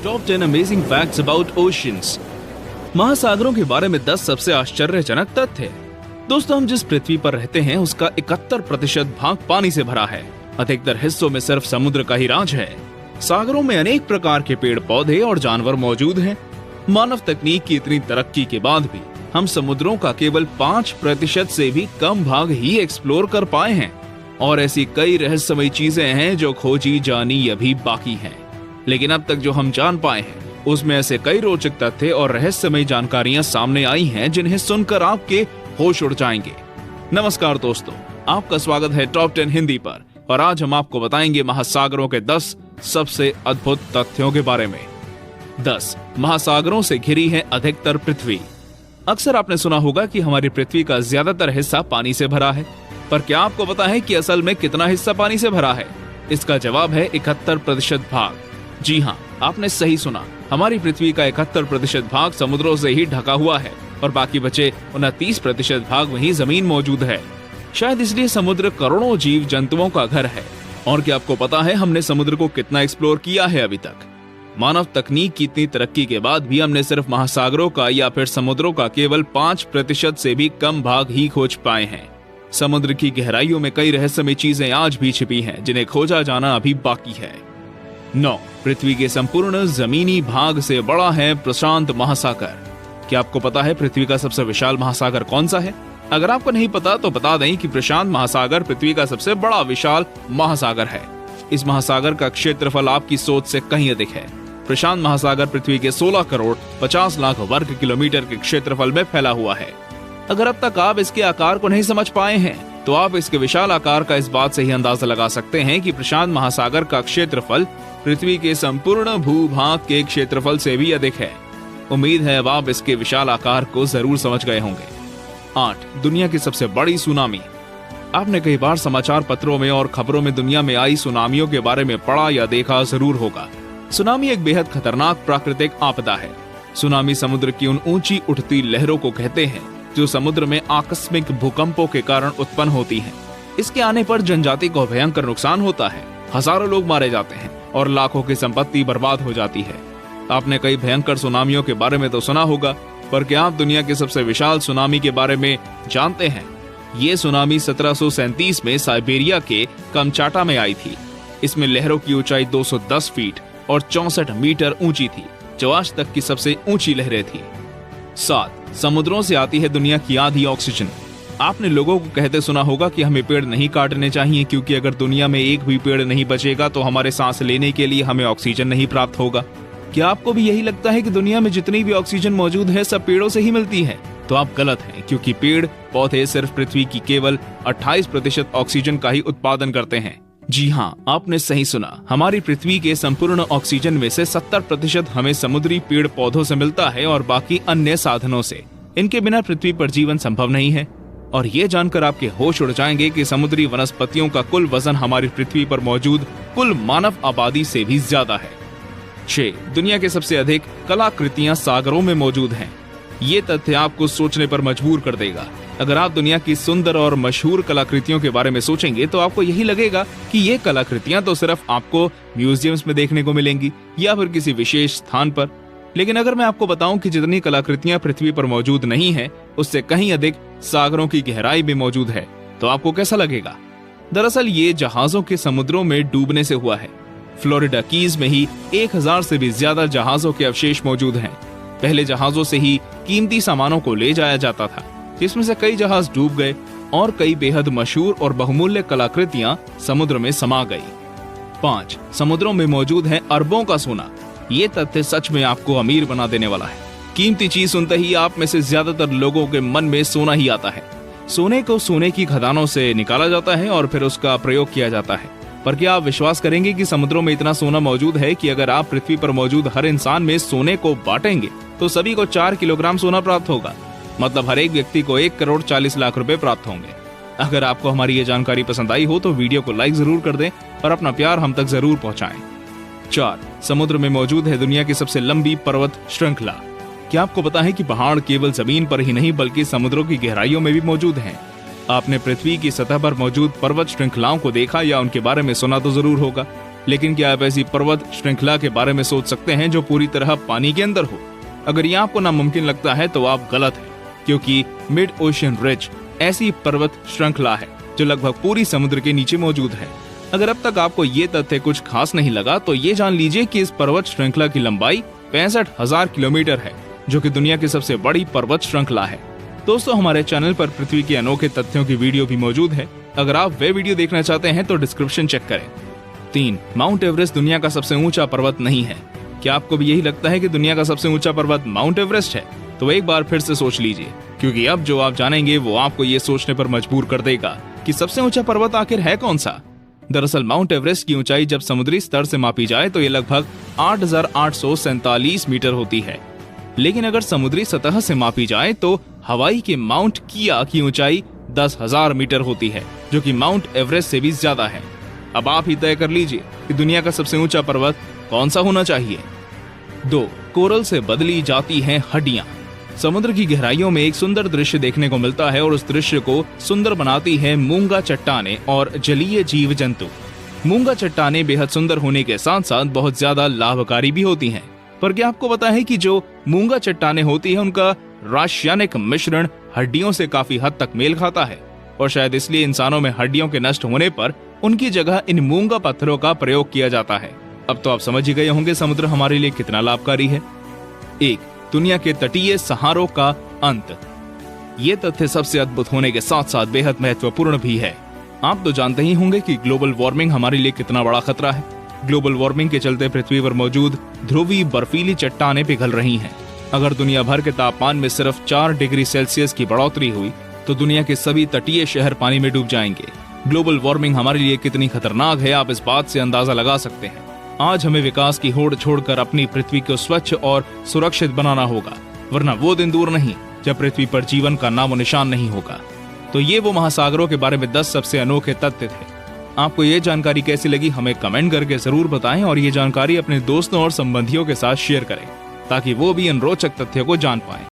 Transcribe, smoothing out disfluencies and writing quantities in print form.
Top 10 amazing facts about oceans. महासागरों के बारे में 10 सबसे आश्चर्यजनक तथ्य। दोस्तों, हम जिस पृथ्वी पर रहते हैं उसका 71% भाग पानी से भरा है। अधिकतर हिस्सों में सिर्फ समुद्र का ही राज है। सागरों में अनेक प्रकार के पेड़ पौधे और जानवर मौजूद हैं। मानव तकनीक की इतनी तरक्की के बाद भी हम समुद्रों का केवल 5% से भी कम भाग ही एक्सप्लोर कर पाए हैं और ऐसी कई रहस्यमयी चीजें हैं जो खोजी जानी अभी बाकी हैं। लेकिन अब तक जो हम जान पाए हैं उसमें ऐसे कई रोचक तथ्य और रहस्यमयी जानकारियां सामने आई हैं जिन्हें सुनकर आपके होश उड़ जाएंगे। नमस्कार दोस्तों, आपका स्वागत है टॉप 10 हिंदी पर और आज हम आपको बताएंगे महासागरों के 10 सबसे अद्भुत तथ्यों के बारे में। 10 महासागरों से घिरी है अधिकतर पृथ्वी। अक्सर आपने सुना होगा कि हमारी पृथ्वी का ज्यादातर हिस्सा पानी से भरा है, पर क्या आपको पता है कि असल में कितना हिस्सा पानी से भरा है? इसका जवाब है 71% भाग। जी हाँ, आपने सही सुना। हमारी पृथ्वी का 71% भाग समुद्रों से ही ढका हुआ है और बाकी बचे 29% भाग वहीं जमीन मौजूद है। शायद इसलिए समुद्र करोड़ों जीव जंतुओं का घर है। और क्या आपको पता है हमने समुद्र को कितना एक्सप्लोर किया है अभी तक? मानव तकनीक की इतनी तरक्की के बाद भी हमने सिर्फ महासागरों का या फिर समुद्रों का केवल 5% से भी कम भाग ही खोज पाए हैं। समुद्र की गहराइयों में कई रहस्यमयी चीजें आज भी छिपी हैं जिन्हें खोजा जाना अभी बाकी है। 9 पृथ्वी के संपूर्ण जमीनी भाग से बड़ा है प्रशांत महासागर। क्या आपको पता है पृथ्वी का सबसे विशाल महासागर कौन सा है? अगर आपको नहीं पता तो बता दें कि प्रशांत महासागर पृथ्वी का सबसे बड़ा विशाल महासागर है। इस महासागर का क्षेत्रफल आपकी सोच से कहीं अधिक है। प्रशांत महासागर पृथ्वी के 16 करोड़ 50 लाख वर्ग किलोमीटर के क्षेत्रफल में फैला हुआ है। अगर अब तक आप इसके आकार को नहीं समझ पाए हैं तो आप इसके विशाल आकार का इस बात से ही अंदाजा लगा सकते हैं कि प्रशांत महासागर का क्षेत्रफल पृथ्वी के संपूर्ण भूभाग के क्षेत्रफल से भी अधिक है। उम्मीद है अब आप इसके विशाल आकार को जरूर समझ गए होंगे। 8 दुनिया की सबसे बड़ी सुनामी। आपने कई बार समाचार पत्रों में और खबरों में दुनिया में आई सुनामियों के बारे में पढ़ा या देखा जरूर होगा। सुनामी एक बेहद खतरनाक प्राकृतिक आपदा है। सुनामी समुद्र की उन ऊंची उठती लहरों को कहते हैं जो समुद्र में आकस्मिक भूकंपों के कारण उत्पन्न होती हैं। इसके आने पर जनजाति को भयंकर नुकसान होता है। हजारों लोग मारे जाते हैं और लाखों की संपत्ति बर्बाद हो जाती है। आपने कई भयंकर सुनामियों के बारे में तो सुना होगा, पर क्या आप दुनिया के सबसे विशाल सुनामी के बारे में जानते हैं? ये सुनामी 1737 में साइबेरिया के कमचाटा में आई थी। इसमें लहरों की ऊंचाई 210 फीट और 64 मीटर ऊंची थी, जो आज तक की सबसे ऊंची लहरें थी। 7 समुद्रों से आती है दुनिया की आधी ऑक्सीजन। आपने लोगों को कहते सुना होगा कि हमें पेड़ नहीं काटने चाहिए क्योंकि अगर दुनिया में एक भी पेड़ नहीं बचेगा तो हमारे सांस लेने के लिए हमें ऑक्सीजन नहीं प्राप्त होगा। क्या आपको भी यही लगता है कि दुनिया में जितनी भी ऑक्सीजन मौजूद है सब पेड़ों से ही मिलती है? तो आप गलत हैं, क्योंकि पेड़ पौधे सिर्फ पृथ्वी की केवल 28% ऑक्सीजन का ही उत्पादन करते हैं। जी हाँ, आपने सही सुना। हमारी पृथ्वी के संपूर्ण ऑक्सीजन में से 70% हमें समुद्री पेड़ पौधों से मिलता है और बाकी अन्य साधनों से। इनके बिना पृथ्वी पर जीवन संभव नहीं है। और ये जानकर आपके होश उड़ जाएंगे कि समुद्री वनस्पतियों का कुल वजन हमारी पृथ्वी पर मौजूद कुल मानव आबादी से भी ज्यादा है। 6 दुनिया के सबसे अधिक कलाकृतियां सागरों में मौजूद हैं। ये तथ्य आपको सोचने पर मजबूर कर देगा। अगर आप दुनिया की सुंदर और मशहूर कलाकृतियों के बारे में सोचेंगे तो आपको यही लगेगा कि ये कलाकृतियां तो सिर्फ आपको म्यूजियम्स में देखने को मिलेंगी या फिर किसी विशेष स्थान पर। लेकिन अगर मैं आपको बताऊं कि जितनी कलाकृतियां पृथ्वी पर मौजूद नहीं है उससे कहीं अधिक सागरों की गहराई में मौजूद है, तो आपको कैसा लगेगा? दरअसल ये जहाजों के समुद्रों में डूबने से हुआ है। फ्लोरिडा कीज में ही 1000 से भी ज्यादा जहाजों के अवशेष मौजूद हैं। पहले जहाजों से ही कीमती सामानों को ले जाया जाता था, जिसमें से कई जहाज डूब गए और कई बेहद मशहूर और बहुमूल्य कलाकृतियां समुद्र में समा गई। 5 समुद्रों में मौजूद है अरबों का सोना। ये तथ्य सच में आपको अमीर बना देने वाला है। कीमती चीज सुनते ही आप में से ज्यादातर लोगों के मन में सोना ही आता है। सोने को सोने की खदानों से निकाला जाता है और फिर उसका प्रयोग किया जाता है। पर क्या आप विश्वास करेंगे कि समुद्रों में इतना सोना मौजूद है कि अगर आप पृथ्वी पर मौजूद हर इंसान में सोने को बांटेंगे तो सभी को 4 किलोग्राम सोना प्राप्त होगा। मतलब हर एक व्यक्ति को 1 करोड़ 40 लाख रुपए प्राप्त होंगे। अगर आपको हमारी ये जानकारी पसंद आई हो तो वीडियो को लाइक जरूर कर दें और अपना प्यार हम तक जरूर पहुंचाएं। 4 समुद्र में मौजूद है दुनिया की सबसे लंबी पर्वत श्रृंखला। क्या आपको पता है कि पहाड़ केवल जमीन पर ही नहीं बल्कि समुद्रों की गहराइयों में भी मौजूद हैं? आपने पृथ्वी की सतह पर मौजूद पर्वत श्रृंखलाओं को देखा या उनके बारे में सुना तो जरूर होगा। लेकिन क्या आप ऐसी पर्वत श्रृंखला के बारे में सोच सकते हैं जो पूरी तरह पानी के अंदर हो? अगर ये आपको नामुमकिन लगता है तो आप गलत हैं, क्योंकि मिड ओशन रिज ऐसी पर्वत श्रृंखला है जो लगभग पूरी समुद्र के नीचे मौजूद है। अगर अब तक आपको ये तथ्य कुछ खास नहीं लगा तो ये जान लीजिए कि इस पर्वत श्रृंखला की लंबाई 65,000 किलोमीटर है, जो कि दुनिया की सबसे बड़ी पर्वत श्रृंखला है। दोस्तों, हमारे चैनल पर पृथ्वी के अनोखे तथ्यों की वीडियो भी मौजूद है। अगर आप वे वीडियो देखना चाहते हैं तो डिस्क्रिप्शन चेक करें। 3. माउंट एवरेस्ट दुनिया का सबसे ऊंचा पर्वत नहीं है। क्या आपको भी यही लगता है कि दुनिया का सबसे ऊंचा पर्वत माउंट एवरेस्ट है? तो एक बार फिर से सोच लीजिए, क्योंकि अब जो आप जानेंगे वो आपको ये सोचने पर मजबूर कर देगा कि सबसे ऊंचा पर्वत आखिर है कौन सा। दरअसल माउंट एवरेस्ट की ऊंचाई जब समुद्री स्तर से मापी जाए तो ये लगभग 8,847 मीटर होती है, लेकिन अगर समुद्री सतह से मापी जाए तो हवाई के माउंट किया की ऊंचाई 10,000 मीटर होती है, जो कि माउंट एवरेस्ट से भी ज्यादा है। अब आप ही तय कर लीजिए कि दुनिया का सबसे ऊंचा पर्वत कौन सा होना चाहिए। 2. कोरल से बदली जाती हैं हड्डियां। समुद्र की गहराइयों में एक सुंदर दृश्य देखने को मिलता है और उस दृश्य को सुंदर बनाती है मूंगा चट्टानें और जलीय जीव जंतु। मूंगा चट्टानें बेहद सुंदर होने के साथ साथ बहुत ज्यादा लाभकारी भी होती हैं। पर क्या आपको पता है कि जो मूंगा चट्टानें होती है उनका रासायनिक मिश्रण हड्डियों से काफी हद तक मेल खाता है, और शायद इसलिए इंसानों में हड्डियों के नष्ट होने पर उनकी जगह इन मूंगा पत्थरों का प्रयोग किया जाता है। अब तो आप समझ ही गए होंगे समुद्र हमारे लिए कितना लाभकारी है। 1. दुनिया के तटीय सहारों का अंत। ये तथ्य सबसे अद्भुत होने के साथ साथ बेहद महत्वपूर्ण भी है। आप तो जानते ही होंगे कि ग्लोबल वार्मिंग हमारे लिए कितना बड़ा खतरा है। ग्लोबल वार्मिंग के चलते पृथ्वी पर मौजूद ध्रुवीय बर्फीली चट्टानें पिघल रही हैं। अगर दुनिया भर के तापमान में सिर्फ 4 डिग्री सेल्सियस की बढ़ोतरी हुई तो दुनिया के सभी तटीय शहर पानी में डूब जाएंगे। ग्लोबल वार्मिंग हमारे लिए कितनी खतरनाक है आप इस बात से अंदाजा लगा सकते हैं। आज हमें विकास की होड़ छोड़कर अपनी पृथ्वी को स्वच्छ और सुरक्षित बनाना होगा, वरना वो दिन दूर नहीं जब पृथ्वी पर जीवन का नामो निशान नहीं होगा। तो ये वो महासागरों के बारे में 10 सबसे अनोखे तथ्य थे। आपको ये जानकारी कैसी लगी हमें कमेंट करके जरूर बताएं और ये जानकारी अपने दोस्तों और संबंधियों के साथ शेयर करें ताकि वो भी इन रोचक तथ्यों को जान पाएं।